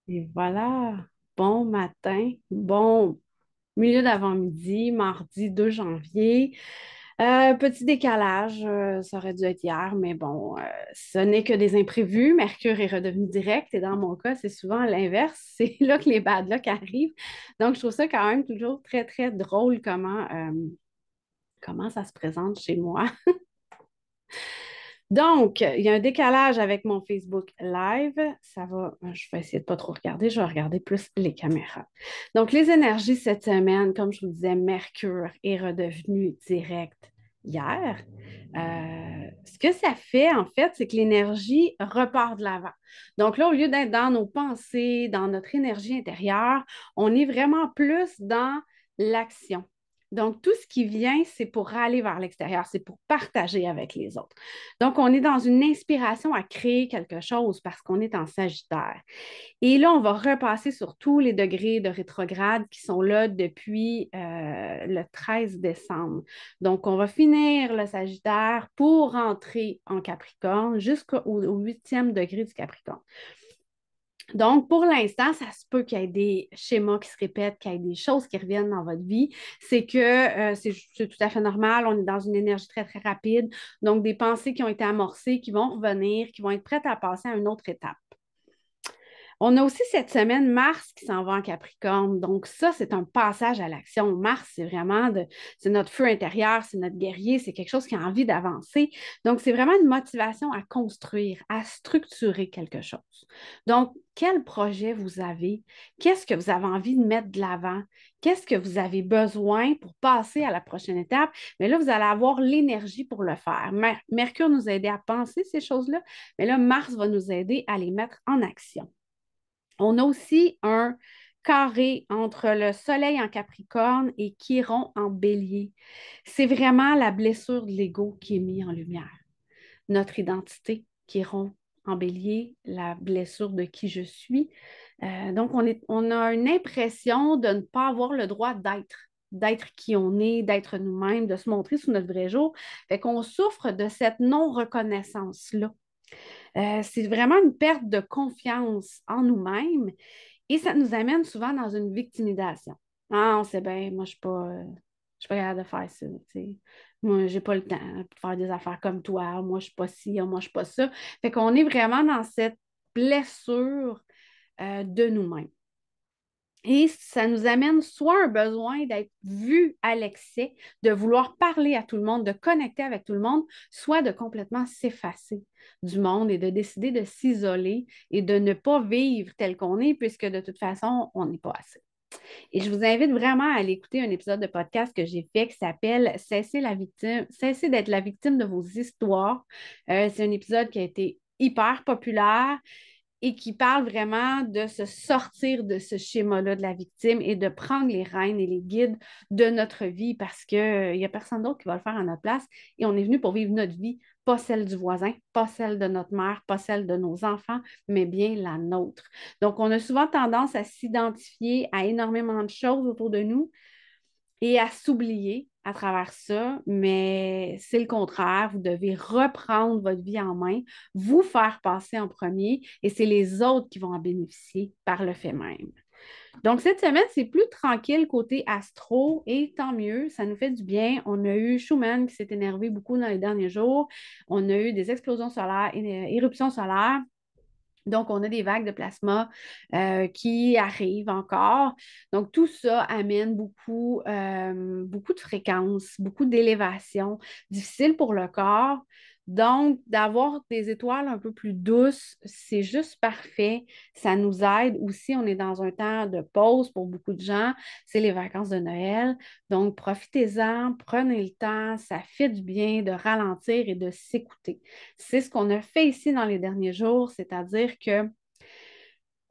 Et voilà, bon matin, bon milieu d'avant-midi, mardi 2 janvier. Petit décalage, ça aurait dû être hier, mais bon, ce n'est que des imprévus. Mercure est redevenu direct et dans mon cas, c'est souvent l'inverse. C'est là que les bad luck arrivent. Donc, je trouve ça quand même toujours très, très drôle comment ça se présente chez moi. Donc, il y a un décalage avec mon Facebook Live. Ça va, je vais essayer de ne pas trop regarder, je vais regarder plus les caméras. Donc, les énergies cette semaine, comme je vous disais, Mercure est redevenu direct hier. Ce que ça fait, en fait, c'est que l'énergie repart de l'avant. Donc là, au lieu d'être dans nos pensées, dans notre énergie intérieure, on est vraiment plus dans l'action. Donc, tout ce qui vient, c'est pour aller vers l'extérieur, c'est pour partager avec les autres. Donc, on est dans une inspiration à créer quelque chose parce qu'on est en Sagittaire. Et là, on va repasser sur tous les degrés de rétrograde qui sont là depuis le 13 décembre. Donc, on va finir le Sagittaire pour rentrer en Capricorne jusqu'au 8e degré du Capricorne. Donc, pour l'instant, ça se peut qu'il y ait des schémas qui se répètent, qu'il y ait des choses qui reviennent dans votre vie. C'est que c'est tout à fait normal. On est dans une énergie très, très rapide. Donc, des pensées qui ont été amorcées, qui vont revenir, qui vont être prêtes à passer à une autre étape. On a aussi cette semaine Mars qui s'en va en Capricorne. Donc, ça, c'est un passage à l'action. Mars, c'est notre feu intérieur, c'est notre guerrier, c'est quelque chose qui a envie d'avancer. Donc, c'est vraiment une motivation à construire, à structurer quelque chose. Donc, quel projet vous avez? Qu'est-ce que vous avez envie de mettre de l'avant? Qu'est-ce que vous avez besoin pour passer à la prochaine étape? Mais là, vous allez avoir l'énergie pour le faire. Mercure nous a aidé à penser ces choses-là, mais là, Mars va nous aider à les mettre en action. On a aussi un carré entre le Soleil en Capricorne et Chiron en Bélier. C'est vraiment la blessure de l'ego qui est mise en lumière. Notre identité, Chiron en Bélier, la blessure de qui je suis. Donc, on a une impression de ne pas avoir le droit d'être qui on est, d'être nous-mêmes, de se montrer sous notre vrai jour. Fait qu'on souffre de cette non-reconnaissance-là. C'est vraiment une perte de confiance en nous-mêmes et ça nous amène souvent dans une victimisation. Ah, on sait bien, moi, je suis pas capable de faire ça. Tu sais. Moi, j'ai pas le temps de faire des affaires comme toi. Moi, je suis pas ci, moi, je suis pas ça. Fait qu'on est vraiment dans cette blessure de nous-mêmes. Et ça nous amène soit un besoin d'être vu à l'excès, de vouloir parler à tout le monde, de connecter avec tout le monde, soit de complètement s'effacer du monde et de décider de s'isoler et de ne pas vivre tel qu'on est, puisque de toute façon, on n'est pas assez. Et je vous invite vraiment à aller écouter un épisode de podcast que j'ai fait qui s'appelle Cessez d'être la victime de vos histoires. C'est un épisode qui a été hyper populaire et qui parle vraiment de se sortir de ce schéma-là de la victime et de prendre les rênes et les guides de notre vie parce qu'il n'y a personne d'autre qui va le faire à notre place et on est venu pour vivre notre vie, pas celle du voisin, pas celle de notre mère, pas celle de nos enfants, mais bien la nôtre. Donc, on a souvent tendance à s'identifier à énormément de choses autour de nous et à s'oublier à travers ça, mais c'est le contraire. Vous devez reprendre votre vie en main, vous faire passer en premier et c'est les autres qui vont en bénéficier par le fait même. Donc, cette semaine, c'est plus tranquille côté astro et tant mieux, ça nous fait du bien. On a eu Schumann qui s'est énervé beaucoup dans les derniers jours. On a eu des explosions solaires, éruptions solaires. Donc, on a des vagues de plasma qui arrivent encore. Donc, tout ça amène beaucoup de fréquences, beaucoup d'élévation, difficile pour le corps. Donc, d'avoir des étoiles un peu plus douces, c'est juste parfait. Ça nous aide aussi. On est dans un temps de pause pour beaucoup de gens. C'est les vacances de Noël. Donc, profitez-en, prenez le temps. Ça fait du bien de ralentir et de s'écouter. C'est ce qu'on a fait ici dans les derniers jours, c'est-à-dire que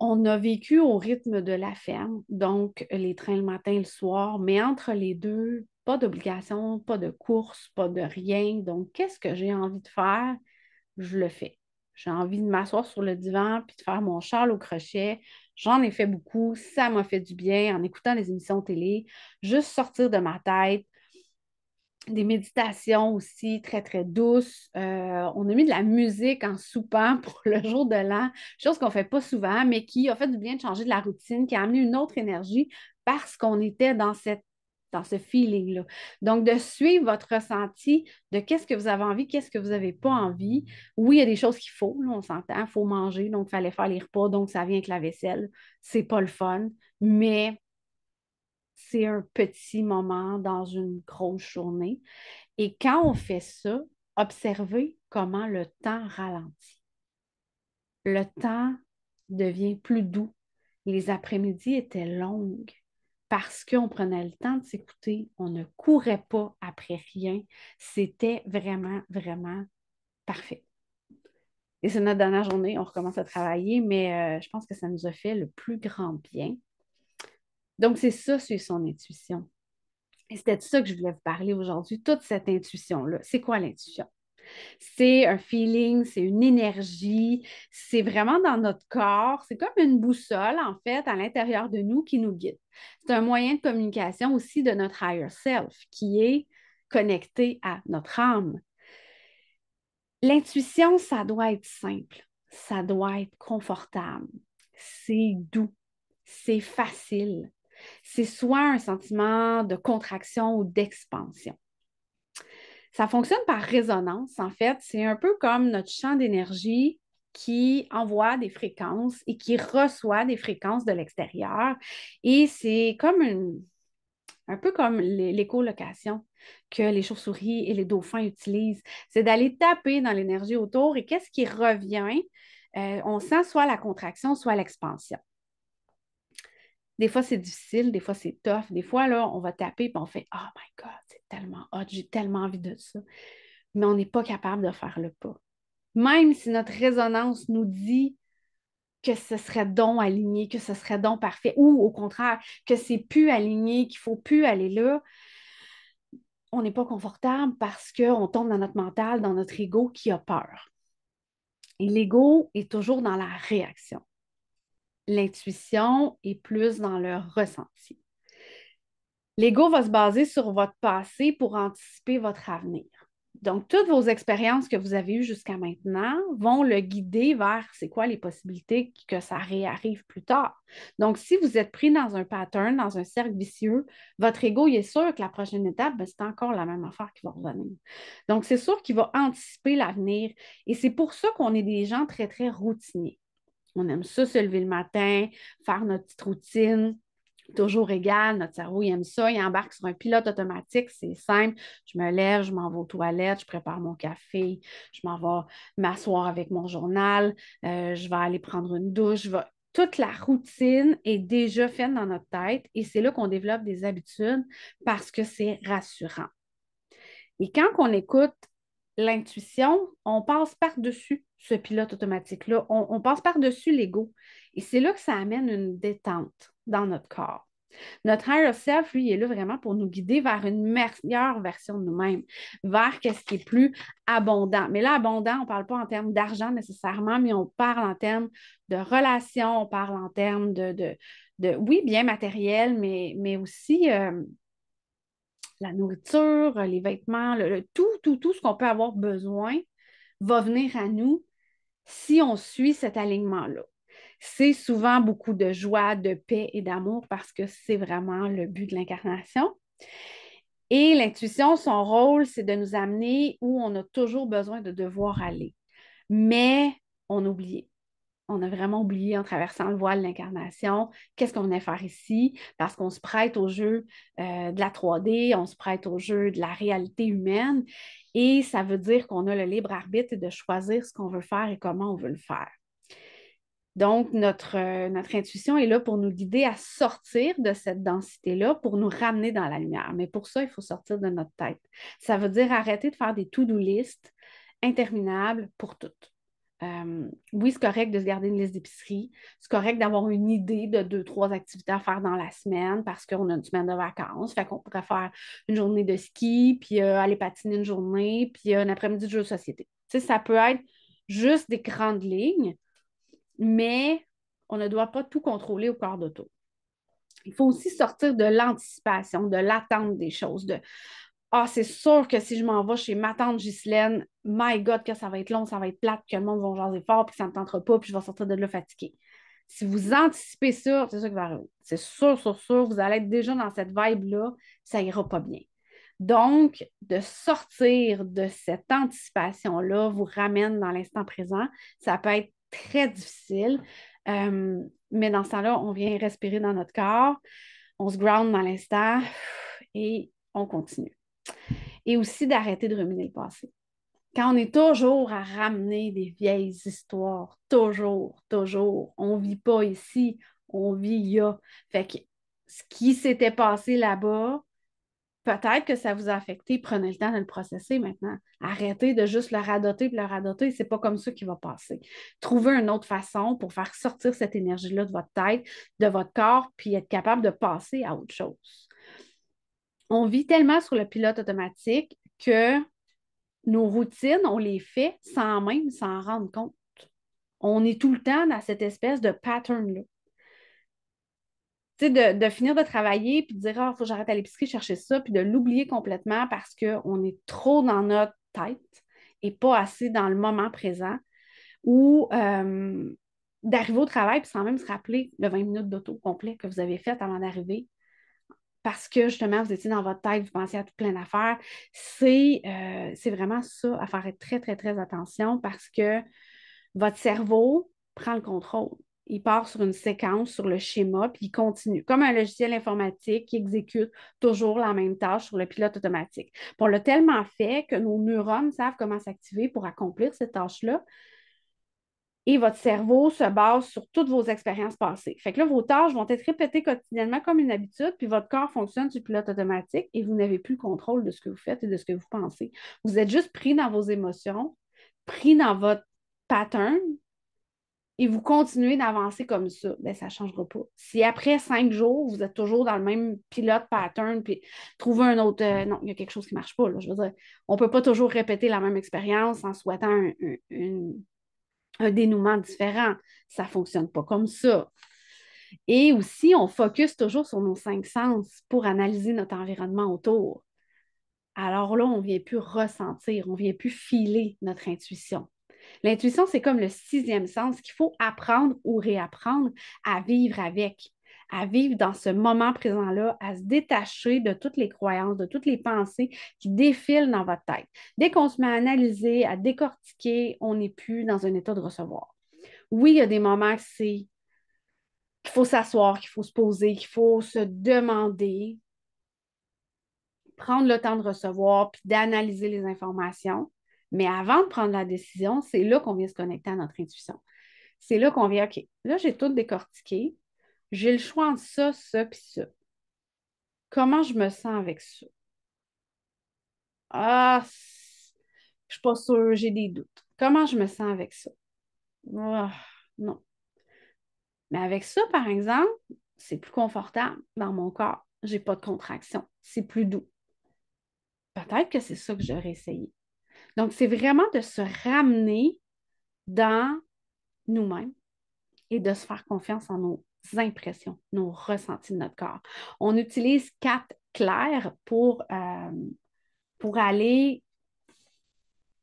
on a vécu au rythme de la ferme, donc les trains le matin et le soir, mais entre les deux, pas d'obligation, pas de course, pas de rien. Donc, qu'est-ce que j'ai envie de faire? Je le fais. J'ai envie de m'asseoir sur le divan puis de faire mon châle au crochet. J'en ai fait beaucoup. Ça m'a fait du bien en écoutant les émissions télé. Juste sortir de ma tête, des méditations aussi très, très douces. On a mis de la musique en soupant pour le jour de l'an, chose qu'on ne fait pas souvent, mais qui a fait du bien de changer de la routine, qui a amené une autre énergie parce qu'on était dans ce feeling-là. Donc, de suivre votre ressenti de qu'est-ce que vous avez envie, qu'est-ce que vous n'avez pas envie. Oui, il y a des choses qu'il faut, là, on s'entend, il faut manger, donc il fallait faire les repas, donc ça vient avec la vaisselle. C'est pas le fun, mais c'est un petit moment dans une grosse journée. Et quand on fait ça, observez comment le temps ralentit. Le temps devient plus doux. Les après-midi étaient longues parce qu'on prenait le temps de s'écouter. On ne courait pas après rien. C'était vraiment, vraiment parfait. Et c'est notre dernière journée, on recommence à travailler, mais je pense que ça nous a fait le plus grand bien. Donc, c'est ça, c'est son intuition. Et c'était de ça que je voulais vous parler aujourd'hui, toute cette intuition-là. C'est quoi l'intuition? C'est un feeling, c'est une énergie, c'est vraiment dans notre corps. C'est comme une boussole, en fait, à l'intérieur de nous qui nous guide. C'est un moyen de communication aussi de notre higher self qui est connecté à notre âme. L'intuition, ça doit être simple, ça doit être confortable, c'est doux, c'est facile. C'est soit un sentiment de contraction ou d'expansion. Ça fonctionne par résonance, en fait. C'est un peu comme notre champ d'énergie qui envoie des fréquences et qui reçoit des fréquences de l'extérieur. Et c'est comme un peu comme l'écolocation que les chauves-souris et les dauphins utilisent. C'est d'aller taper dans l'énergie autour et qu'est-ce qui revient? On sent soit la contraction, soit l'expansion. Des fois, c'est difficile, des fois, c'est tough. Des fois, là, on va taper et on fait Oh my God, c'est tellement hot, j'ai tellement envie de ça. Mais on n'est pas capable de faire le pas. Même si notre résonance nous dit que ce serait donc aligné, que ce serait donc parfait, ou au contraire, que c'est plus aligné, qu'il ne faut plus aller là, on n'est pas confortable parce qu'on tombe dans notre mental, dans notre ego qui a peur. Et l'ego est toujours dans la réaction. L'intuition est plus dans le ressenti. L'ego va se baser sur votre passé pour anticiper votre avenir. Donc, toutes vos expériences que vous avez eues jusqu'à maintenant vont le guider vers c'est quoi les possibilités que ça réarrive plus tard. Donc, si vous êtes pris dans un pattern, dans un cercle vicieux, votre ego, il est sûr que la prochaine étape, ben, c'est encore la même affaire qui va revenir. Donc, c'est sûr qu'il va anticiper l'avenir. Et c'est pour ça qu'on est des gens très, très routiniers. On aime ça se lever le matin, faire notre petite routine, toujours égal. Notre cerveau, il aime ça. Il embarque sur un pilote automatique. C'est simple. Je me lève, je m'en vais aux toilettes, je prépare mon café, je m'en vais m'asseoir avec mon journal, je vais aller prendre une douche. Toute la routine est déjà faite dans notre tête et c'est là qu'on développe des habitudes parce que c'est rassurant. Et quand on écoute l'intuition, on passe par-dessus ce pilote automatique-là. On passe par-dessus l'ego. Et c'est là que ça amène une détente dans notre corps. Notre higher self, lui, il est là vraiment pour nous guider vers une meilleure version de nous-mêmes, vers ce qui est plus abondant. Mais là, abondant, on ne parle pas en termes d'argent nécessairement, mais on parle en termes de relations, on parle en termes oui, bien matériel, mais aussi la nourriture, les vêtements, tout ce qu'on peut avoir besoin va venir à nous si on suit cet alignement-là. C'est souvent beaucoup de joie, de paix et d'amour parce que c'est vraiment le but de l'incarnation. Et l'intuition, son rôle, c'est de nous amener où on a toujours besoin de devoir aller. Mais on oublie. On a vraiment oublié en traversant le voile de l'incarnation, qu'est-ce qu'on venait faire ici, parce qu'on se prête au jeu de la 3D, on se prête au jeu de la réalité humaine, et ça veut dire qu'on a le libre arbitre de choisir ce qu'on veut faire et comment on veut le faire. Donc, notre intuition est là pour nous guider à sortir de cette densité-là, pour nous ramener dans la lumière. Mais pour ça, il faut sortir de notre tête. Ça veut dire arrêter de faire des to-do list interminables pour toutes. Oui, c'est correct de se garder une liste d'épicerie. C'est correct d'avoir une idée de 2, 3 activités à faire dans la semaine parce qu'on a une semaine de vacances. Fait qu'on pourrait faire une journée de ski, puis aller patiner une journée, puis un après-midi de jeu de société. Tu sais, ça peut être juste des grandes lignes, mais on ne doit pas tout contrôler au corps d'auto. Il faut aussi sortir de l'anticipation, de l'attente des choses, de Ah, c'est sûr que si je m'en vais chez ma tante Ghislaine, my God, que ça va être long, ça va être plate, que le monde va jaser fort, puis que ça ne me tentera pas, puis je vais sortir de là fatiguée. Si vous anticipez ça, c'est ça qui va arriver. C'est sûr, sûr, sûr, vous allez être déjà dans cette vibe-là, ça ira pas bien. Donc, de sortir de cette anticipation-là vous ramène dans l'instant présent. Ça peut être très difficile, mais dans ce temps-là, on vient respirer dans notre corps, on se ground dans l'instant et on continue. Et aussi d'arrêter de ruminer le passé. Quand on est toujours à ramener des vieilles histoires, toujours, toujours, on ne vit pas ici, on vit il y a. Fait que ce qui s'était passé là-bas, peut-être que ça vous a affecté, prenez le temps de le processer maintenant. Arrêtez de juste le radoter et le radoter, c'est pas comme ça qu'il va passer. Trouvez une autre façon pour faire sortir cette énergie-là de votre tête, de votre corps, puis être capable de passer à autre chose. On vit tellement sur le pilote automatique que nos routines, on les fait sans même s'en rendre compte. On est tout le temps dans cette espèce de pattern-là. Tu sais, de finir de travailler puis de dire, ah, il faut que j'arrête à l'épicerie chercher ça, puis de l'oublier complètement parce qu'on est trop dans notre tête et pas assez dans le moment présent, ou d'arriver au travail puis sans même se rappeler le 20 minutes d'auto complet que vous avez fait avant d'arriver parce que justement, vous étiez dans votre tête, vous pensiez à tout plein d'affaires. C'est vraiment ça, à faire très, très, très attention parce que votre cerveau prend le contrôle. Il part sur une séquence, sur le schéma, puis il continue. Comme un logiciel informatique qui exécute toujours la même tâche sur le pilote automatique. Puis on l'a tellement fait que nos neurones savent comment s'activer pour accomplir cette tâche-là. Et votre cerveau se base sur toutes vos expériences passées. Fait que là, vos tâches vont être répétées quotidiennement comme une habitude, puis votre corps fonctionne sur le pilote automatique et vous n'avez plus le contrôle de ce que vous faites et de ce que vous pensez. Vous êtes juste pris dans vos émotions, pris dans votre pattern, et vous continuez d'avancer comme ça, bien, ça ne changera pas. Si après 5 jours, vous êtes toujours dans le même pilote pattern, puis trouvez un autre. Non, il y a quelque chose qui ne marche pas. Là, je veux dire, on ne peut pas toujours répéter la même expérience en souhaitant un dénouement différent. Ça ne fonctionne pas comme ça. Et aussi, on focus toujours sur nos 5 sens pour analyser notre environnement autour. Alors là, on ne vient plus ressentir, on ne vient plus filer notre intuition. L'intuition, c'est comme le 6e sens qu'il faut apprendre ou réapprendre à vivre avec, à vivre dans ce moment présent-là, à se détacher de toutes les croyances, de toutes les pensées qui défilent dans votre tête. Dès qu'on se met à analyser, à décortiquer, on n'est plus dans un état de recevoir. Oui, il y a des moments que c'est qu'il faut s'asseoir, qu'il faut se poser, qu'il faut se demander, prendre le temps de recevoir puis d'analyser les informations. Mais avant de prendre la décision, c'est là qu'on vient se connecter à notre intuition. C'est là qu'on vient, OK, là, j'ai tout décortiqué. J'ai le choix entre ça, puis ça. Comment je me sens avec ça? Ah, je suis pas sûre, j'ai des doutes. Comment je me sens avec ça? Ah, non. Mais avec ça, par exemple, c'est plus confortable dans mon corps. J'ai pas de contraction. C'est plus doux. Peut-être que c'est ça que j'aurais essayé. Donc, c'est vraiment de se ramener dans nous-mêmes et de se faire confiance en nos impressions, nos ressentis de notre corps. On utilise 4 clairs pour aller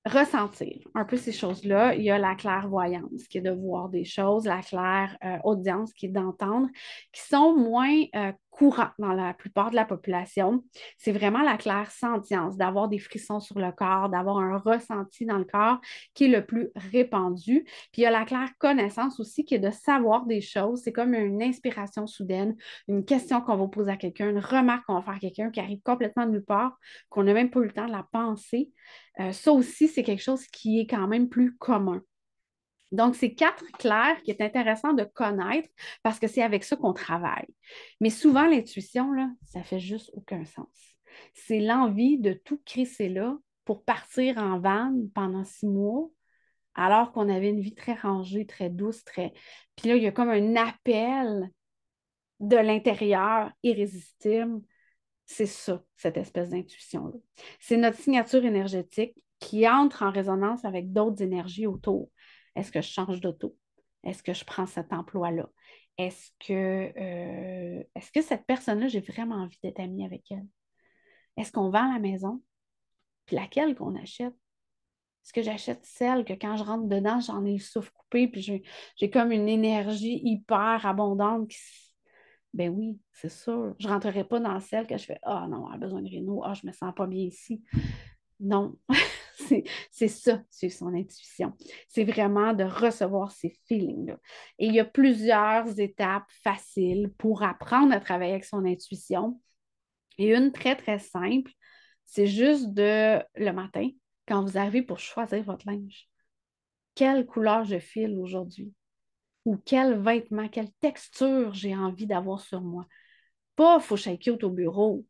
ressentir un peu ces choses-là. Il y a la clairvoyance, qui est de voir des choses, la claire audience, qui est d'entendre, qui sont moins courants dans la plupart de la population. C'est vraiment la claire sentience, d'avoir des frissons sur le corps, d'avoir un ressenti dans le corps qui est le plus répandu. Puis il y a la claire connaissance aussi, qui est de savoir des choses. C'est comme une inspiration soudaine, une question qu'on va poser à quelqu'un, une remarque qu'on va faire à quelqu'un qui arrive complètement de nulle part, qu'on n'a même pas eu le temps de la penser. Ça aussi, c'est quelque chose qui est quand même plus commun. Donc, c'est 4 clairs qui est intéressant de connaître parce que c'est avec ça qu'on travaille. Mais souvent, l'intuition, là, ça fait juste aucun sens. C'est l'envie de tout crisser là pour partir en van pendant 6 mois, alors qu'on avait une vie très rangée, très douce, très. Puis là, il y a comme un appel de l'intérieur irrésistible. C'est ça, cette espèce d'intuition-là. C'est notre signature énergétique qui entre en résonance avec d'autres énergies autour. Est-ce que je change d'auto? Est-ce que je prends cet emploi-là? Est-ce que cette personne-là, j'ai vraiment envie d'être amie avec elle? Est-ce qu'on vend la maison? Puis laquelle qu'on achète? Est-ce que j'achète celle que quand je rentre dedans, j'en ai le souffle coupé, puis j'ai comme une énergie hyper abondante Ben oui, c'est sûr. Je ne rentrerai pas dans celle que je fais Ah non, elle a besoin de réno, ah, je me sens pas bien ici. Non, c'est ça, c'est son intuition. C'est vraiment de recevoir ces feelings-là. Et il y a plusieurs étapes faciles pour apprendre à travailler avec son intuition. Et une très, très simple, c'est juste de le matin, quand vous arrivez pour choisir votre linge. Quelle couleur je file aujourd'hui? Ou quel vêtement, quelle texture j'ai envie d'avoir sur moi? Pas, il faut shaker au bureau.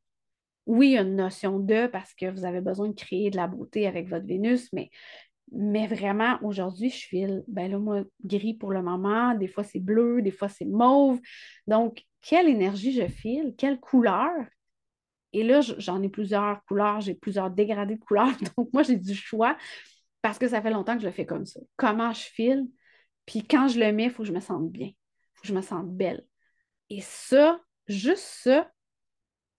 Oui, il y a une notion de parce que vous avez besoin de créer de la beauté avec votre Vénus, mais vraiment, aujourd'hui, je file, ben là, moi, gris pour le moment, des fois c'est bleu, des fois c'est mauve. Donc, quelle énergie je file, quelle couleur? Et là, j'en ai plusieurs couleurs, j'ai plusieurs dégradés de couleurs. Donc, moi, j'ai du choix parce que ça fait longtemps que je le fais comme ça. Comment je file? Puis quand je le mets, il faut que je me sente bien, il faut que je me sente belle. Et ça, juste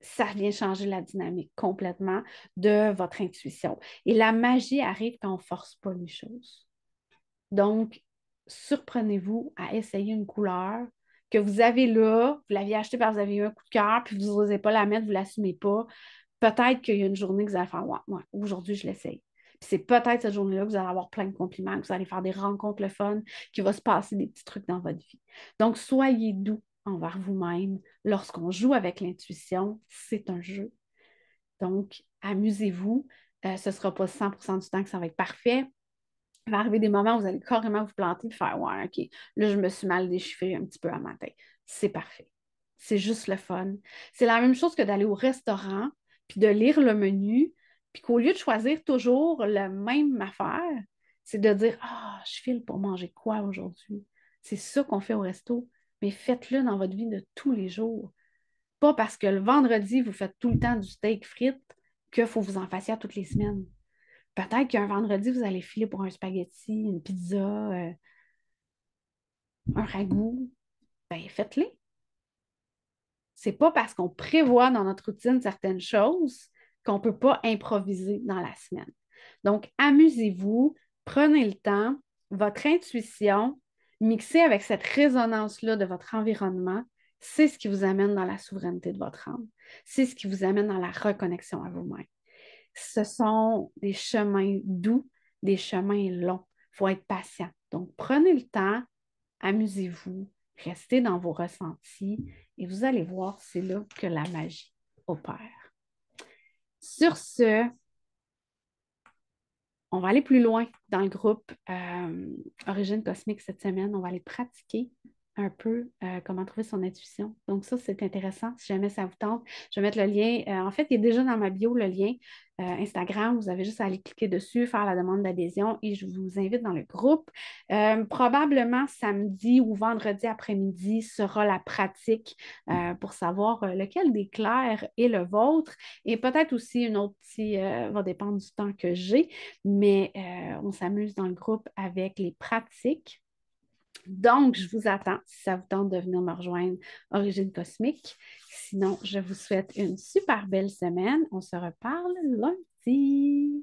ça vient changer la dynamique complètement de votre intuition. Et la magie arrive quand on ne force pas les choses. Donc, surprenez-vous à essayer une couleur que vous avez là, vous l'aviez achetée parce que vous avez eu un coup de cœur, puis vous n'osez pas la mettre, vous ne l'assumez pas. Peut-être qu'il y a une journée que vous allez faire ouais, aujourd'hui, je l'essaye. Puis c'est peut-être cette journée-là que vous allez avoir plein de compliments, que vous allez faire des rencontres le fun, qu'il va se passer des petits trucs dans votre vie. Donc, soyez doux envers vous-même. Lorsqu'on joue avec l'intuition, c'est un jeu. Donc, amusez-vous. Ce ne sera pas 100% du temps que ça va être parfait. Il va arriver des moments où vous allez carrément vous planter et faire ouais, OK, là, je me suis mal déchiffré un petit peu à matin. C'est parfait. C'est juste le fun. C'est la même chose que d'aller au restaurant puis de lire le menu, puis qu'au lieu de choisir toujours la même affaire, c'est de dire ah, je file pour manger quoi aujourd'hui? C'est ça qu'on fait au resto, mais faites-le dans votre vie de tous les jours. Pas parce que le vendredi, vous faites tout le temps du steak frites qu'il faut vous en fassiez toutes les semaines. Peut-être qu'un vendredi, vous allez filer pour un spaghetti, une pizza, un ragoût. Ben, faites-les. C'est pas parce qu'on prévoit dans notre routine certaines choses qu'on ne peut pas improviser dans la semaine. Donc, amusez-vous, prenez le temps, votre intuition, mixée avec cette résonance-là de votre environnement, c'est ce qui vous amène dans la souveraineté de votre âme. C'est ce qui vous amène dans la reconnexion à vous-même. Ce sont des chemins doux, des chemins longs. Il faut être patient. Donc, prenez le temps, amusez-vous, restez dans vos ressentis et vous allez voir, c'est là que la magie opère. Sur ce, on va aller plus loin dans le groupe Origine cosmique cette semaine. On va aller pratiquer un peu comment trouver son intuition. Donc ça, c'est intéressant. Si jamais ça vous tente, je vais mettre le lien. En fait, il est déjà dans ma bio, le lien Instagram. Vous avez juste à aller cliquer dessus, faire la demande d'adhésion et je vous invite dans le groupe. Probablement samedi ou vendredi après-midi sera la pratique pour savoir lequel des clairs est le vôtre et peut-être aussi une autre qui va dépendre du temps que j'ai, mais on s'amuse dans le groupe avec les pratiques. Donc, je vous attends si ça vous tente de venir me rejoindre Origine Cosmique. Sinon, je vous souhaite une super belle semaine. On se reparle lundi.